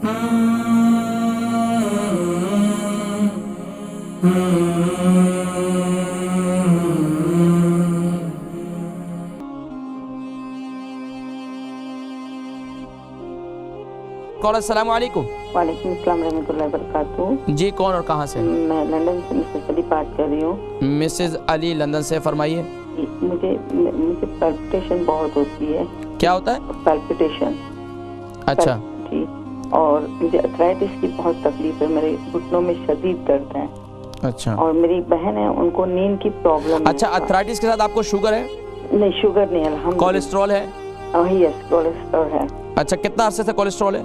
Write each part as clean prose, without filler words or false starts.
Call अस्सलाम वालेकुम। वालेकुम अस्सलाम रहमतुल्लाहि व बरकातहू। जी, कौन और कहाँ से? मैं लंदन से मिसेस अली बात कर रही हूँ। मिसेज अली लंदन से, फरमाइए। मुझे पैल्पिटेशन बहुत होती है। क्या होता है? पैल्पिटेशन। अच्छा जी, और मुझे अर्थराइटिस की बहुत तकलीफ है, मेरे घुटनों में शदीद दर्द है। अच्छा, और मेरी बहन है, उनको नींद की प्रॉब्लम अच्छा, है। अर्थराइटिस के साथ आपको शुगर है? नहीं, शुगर नहीं है। कोलेस्ट्रॉल है? यस, कोलेस्ट्रॉल है। अच्छा, कितना अरसे से कोलेस्ट्रॉल है?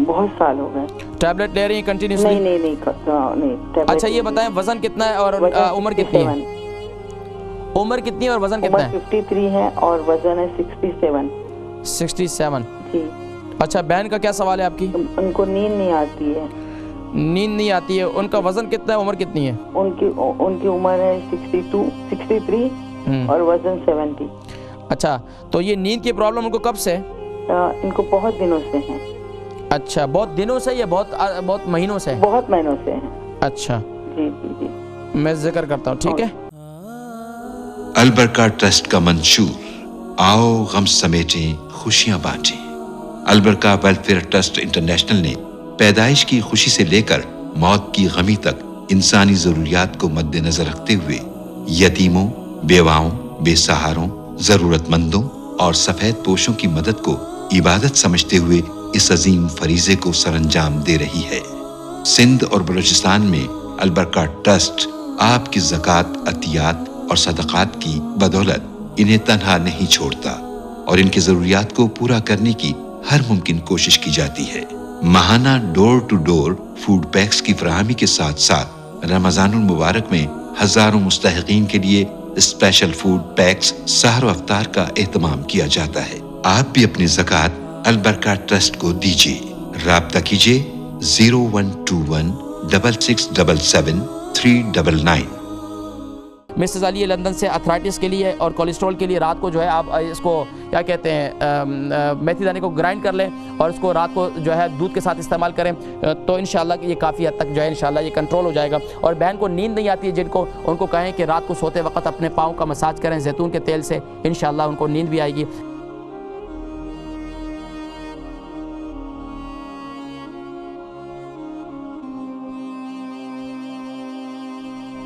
बहुत साल हो गए। टैबलेट ले रही हैं कंटिन्यूसली? नहीं टैबलेट। अच्छा, ये बताएं वजन कितना है और उम्र कितनी है? उम्र कितनी है और वजन कितना है? 53 है और वजन है 67। 67 जी। अच्छा, बहन का क्या सवाल है आपकी? उनको नींद नहीं आती है। नींद नहीं आती है। उनका वजन कितना है, उम्र कितनी है? उनकी उम्र है 63 और वजन 70। अच्छा, तो ये नींद की प्रॉब्लम उनको कब से है? इनको बहुत दिनों से है। अच्छा, बहुत दिनों से या बहुत महीनों से? बहुत महीनों से है। अच्छा, जी जी जी। मैं जिक्र करता हूँ, ठीक है। अलबरका ट्रस्ट का मंशूर, आओ गम समेटें खुशियां बांटें। अलबरका वेलफेयर ट्रस्ट इंटरनेशनल ने पैदाइश की खुशी से लेकर मौत की गमी तक इंसानी जरूरियात को मद्देनजर रखते हुए यतीमों, बेवाओं, बेसहारों, जरूरतमंदों और सफेद पोशों की मदद को इबादत समझते हुए इस अजीम फरीजे को सरअंजाम दे रही है। सिंध और बलूचिस्तान में अलबरका ट्रस्ट आपकी ज़कात, अतियात और सदक़ात की बदौलत इन्हें तन्हा नहीं छोड़ता और इनकी ज़रूरियात को पूरा करने की हर मुमकिन कोशिश की जाती है। माहाना door to door food packs की फराहमी के साथ साथ रमज़ानुल मुबारक में हज़ारों मुस्तहिक़ीन के लिए स्पेशल फूड पैक्स सहर अफ्तार का एहतमाम किया जाता है। आप भी अपनी ज़कात अलबरका ट्रस्ट को दीजिए। राब्ता कीजिए 0121 6677 399। मिसेस अली ये लंदन से अर्थराइटिस के लिए और कोलेस्ट्रॉल के लिए रात को जो है आप इसको क्या कहते हैं, मेथी दाने को ग्राइंड कर लें और इसको रात को जो है दूध के साथ इस्तेमाल करें, तो इंशाल्लाह ये काफ़ी हद तक जो है इंशाल्लाह ये कंट्रोल हो जाएगा। और बहन को नींद नहीं आती है जिनको, उनको कहें कि रात को सोते वक्त अपने पाँव का मसाज करें जैतून के तेल से, इंशाल्लाह उनको नींद भी आएगी।